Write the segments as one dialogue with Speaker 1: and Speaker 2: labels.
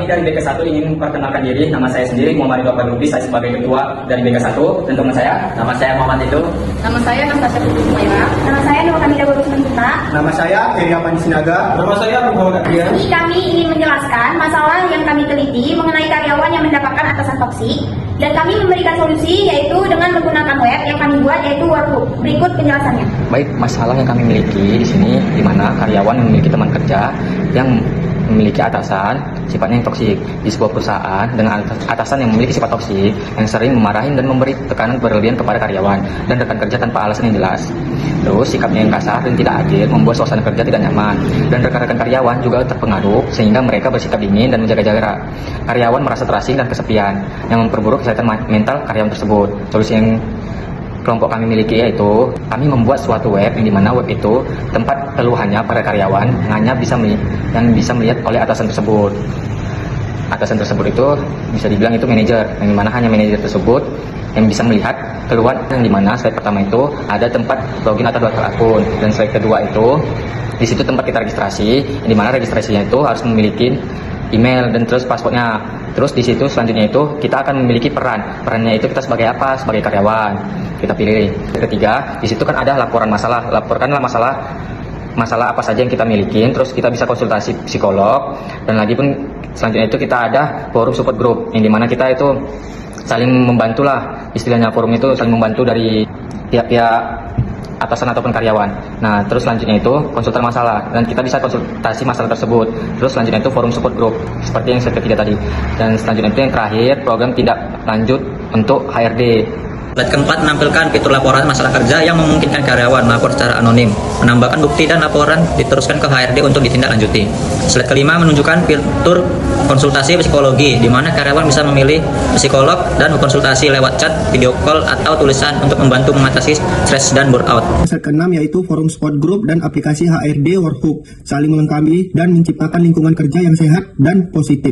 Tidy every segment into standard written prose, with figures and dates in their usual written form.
Speaker 1: Kami dari BK1 ingin memperkenalkan diri. Nama saya sendiri Muhammad Ridwan Lubis, saya sebagai ketua dari BK1. Dan teman saya, nama saya Muhammad itu.
Speaker 2: Nama saya Natasha Putri Sumaira.
Speaker 3: Nama saya Nur Kamila Borusman Putra.
Speaker 4: Nama saya Keria Panisinaga.
Speaker 5: Nama saya Muhammad Adrian.
Speaker 3: Jadi kami ingin menjelaskan masalah yang kami teliti mengenai karyawan yang mendapatkan atasan toksik, dan kami memberikan solusi yaitu dengan menggunakan web yang kami buat yaitu Workbook. Berikut penjelasannya.
Speaker 1: Baik, masalah yang kami miliki di sini di mana karyawan memiliki teman kerja yang memiliki atasan sifatnya yang toksik di sebuah perusahaan dengan atasan yang memiliki sifat toksik yang sering memarahin dan memberi tekanan berlebihan kepada karyawan dan rekan kerja tanpa alasan yang jelas. Terus sikapnya yang kasar dan tidak adil membuat suasana kerja tidak nyaman dan rekan-rekan karyawan juga terpengaruh sehingga mereka bersikap dingin dan menjaga jarak. Karyawan merasa terasing dan kesepian yang memperburuk kesehatan mental karyawan tersebut. Solusi yang kelompok kami miliki yaitu kami membuat suatu web yang dimana web itu tempat keluhannya para karyawan hanya bisa melihat oleh atasan tersebut. Atasan tersebut itu bisa dibilang itu manajer, yang dimana hanya manajer tersebut yang bisa melihat keluhan, yang dimana slide pertama itu ada tempat login atau daftar akun, dan slide kedua itu di situ tempat kita registrasi, yang dimana registrasinya itu harus memiliki email dan terus paspornya. Terus di situ selanjutnya itu kita akan memiliki perannya itu kita sebagai apa, sebagai karyawan kita pilih. Ketiga, di situ kan ada laporan masalah, laporkanlah masalah apa saja yang kita miliki, terus kita bisa konsultasi psikolog, dan lagi pun selanjutnya itu kita ada forum support group yang dimana kita itu saling membantu lah, istilahnya forum itu saling membantu dari pihak-pihak atasan ataupun karyawan. Nah, terus selanjutnya itu konsultan masalah dan kita bisa konsultasi masalah tersebut. Terus selanjutnya itu forum support group seperti yang ketiga tadi. Dan selanjutnya itu yang terakhir program tindak lanjut untuk HRD.
Speaker 6: Slide keempat menampilkan fitur laporan masalah kerja yang memungkinkan karyawan melapor secara anonim, menambahkan bukti dan laporan diteruskan ke HRD untuk ditindaklanjuti. Slide kelima menunjukkan fitur konsultasi psikologi, di mana karyawan bisa memilih psikolog dan berkonsultasi lewat chat, video call, atau tulisan untuk membantu mengatasi stres dan burnout.
Speaker 4: Slide keenam yaitu forum support group dan aplikasi HRD Workbook, saling melengkapi dan menciptakan lingkungan kerja yang sehat dan positif.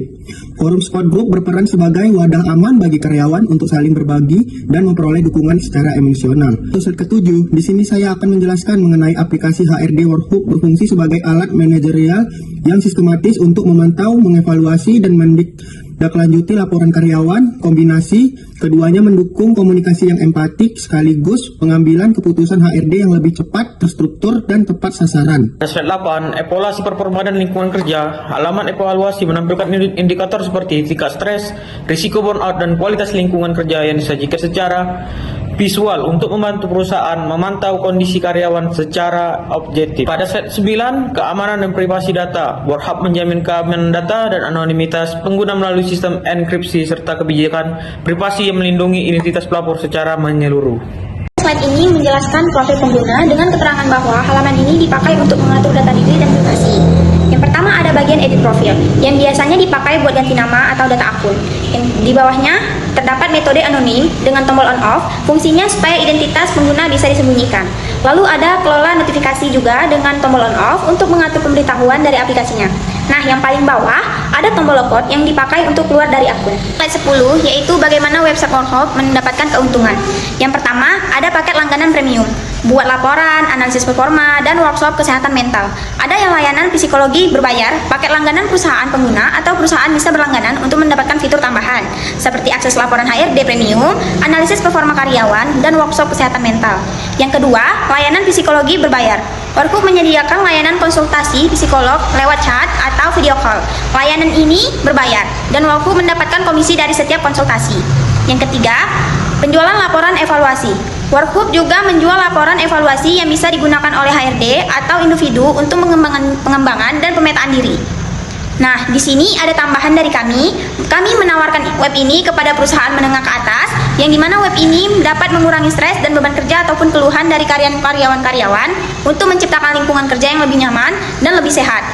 Speaker 4: Forum support group berperan sebagai wadah aman bagi karyawan untuk saling berbagi dan memperoleh dukungan secara emosional. Slide ketujuh, di sini saya akan menjelaskan mengenai aplikasi HRD Workbook berfungsi sebagai alat manajerial yang sistematis untuk memantau, mengevaluasi, dan menindaklanjuti laporan karyawan. Kombinasi keduanya mendukung komunikasi yang empatik sekaligus pengambilan keputusan HRD yang lebih cepat, terstruktur, dan tepat sasaran.
Speaker 5: Slide 8, evaluasi performa dan lingkungan kerja. Halaman evaluasi menampilkan indikator seperti tingkat stres, risiko burnout, dan kualitas lingkungan kerja yang disajikan secara visual untuk membantu perusahaan memantau kondisi karyawan secara objektif. Pada slide 9, keamanan dan privasi data. Workbook menjamin keamanan data dan anonimitas pengguna melalui sistem enkripsi serta kebijakan privasi yang melindungi identitas pelapor secara menyeluruh.
Speaker 3: Slide ini menjelaskan profil pengguna dengan keterangan bahwa halaman ini dipakai untuk mengatur data diri dan privasi. Yang pertama ada bagian edit profil, yang biasanya dipakai buat ganti nama atau data akun. Di bawahnya terdapat metode anonim dengan tombol on off, fungsinya supaya identitas pengguna bisa disembunyikan. Lalu ada kelola notifikasi juga dengan tombol on off untuk mengatur pemberitahuan dari aplikasinya. Nah, yang paling bawah ada tombol logout yang dipakai untuk keluar dari akun. Slide 10 yaitu bagaimana website Workbook mendapatkan keuntungan. Yang pertama ada paket langganan premium buat laporan, analisis performa, dan workshop kesehatan mental. Ada yang layanan psikologi berbayar, paket langganan perusahaan pengguna atau perusahaan bisa berlangganan untuk mendapatkan fitur tambahan seperti akses laporan HRD premium, analisis performa karyawan, dan workshop kesehatan mental. Yang kedua, layanan psikologi berbayar. Workbook menyediakan layanan konsultasi psikolog lewat chat atau video call. Layanan ini berbayar dan Workbook mendapatkan komisi dari setiap konsultasi. Yang ketiga, penjualan laporan evaluasi. Workbook juga menjual laporan evaluasi yang bisa digunakan oleh HRD atau individu untuk pengembangan dan pemetaan diri. Nah, di sini ada tambahan dari kami. Kami menawarkan web ini kepada perusahaan menengah ke atas, yang dimana web ini dapat mengurangi stres dan beban kerja ataupun keluhan dari karyawan-karyawan untuk menciptakan lingkungan kerja yang lebih nyaman dan lebih sehat.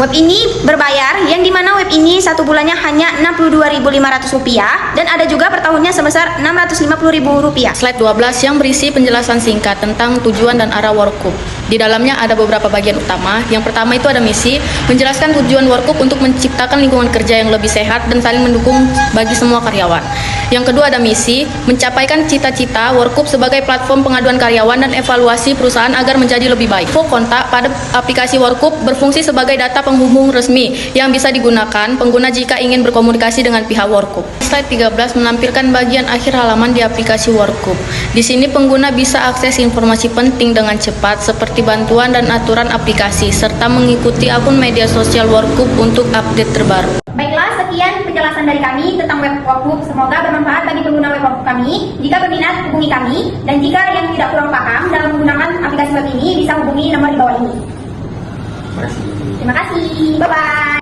Speaker 3: Web ini berbayar, yang dimana web ini satu bulannya hanya Rp62.500 dan ada juga per tahunnya sebesar Rp650.000.
Speaker 2: Slide 12 yang berisi penjelasan singkat tentang tujuan dan arah Workbook. Di dalamnya ada beberapa bagian utama. Yang pertama itu ada misi, menjelaskan tujuan Workbook untuk menciptakan lingkungan kerja yang lebih sehat dan saling mendukung bagi semua karyawan. Yang kedua ada misi, mencapaikan cita-cita Workbook sebagai platform pengaduan karyawan dan evaluasi perusahaan agar menjadi lebih baik. Info kontak pada aplikasi Workbook berfungsi sebagai data penghubung resmi yang bisa digunakan pengguna jika ingin berkomunikasi dengan pihak Workup. Slide 13 menampilkan bagian akhir halaman di aplikasi Workup. Di sini pengguna bisa akses informasi penting dengan cepat seperti bantuan dan aturan aplikasi serta mengikuti akun media sosial Workup untuk update terbaru.
Speaker 3: Baiklah, sekian penjelasan dari kami tentang web Workup. Semoga bermanfaat bagi pengguna web Workup kami. Jika berminat, hubungi kami. Dan jika yang tidak kurang paham dalam menggunakan aplikasi web ini, bisa hubungi nomor di bawah ini. Terima kasih. Bye-bye.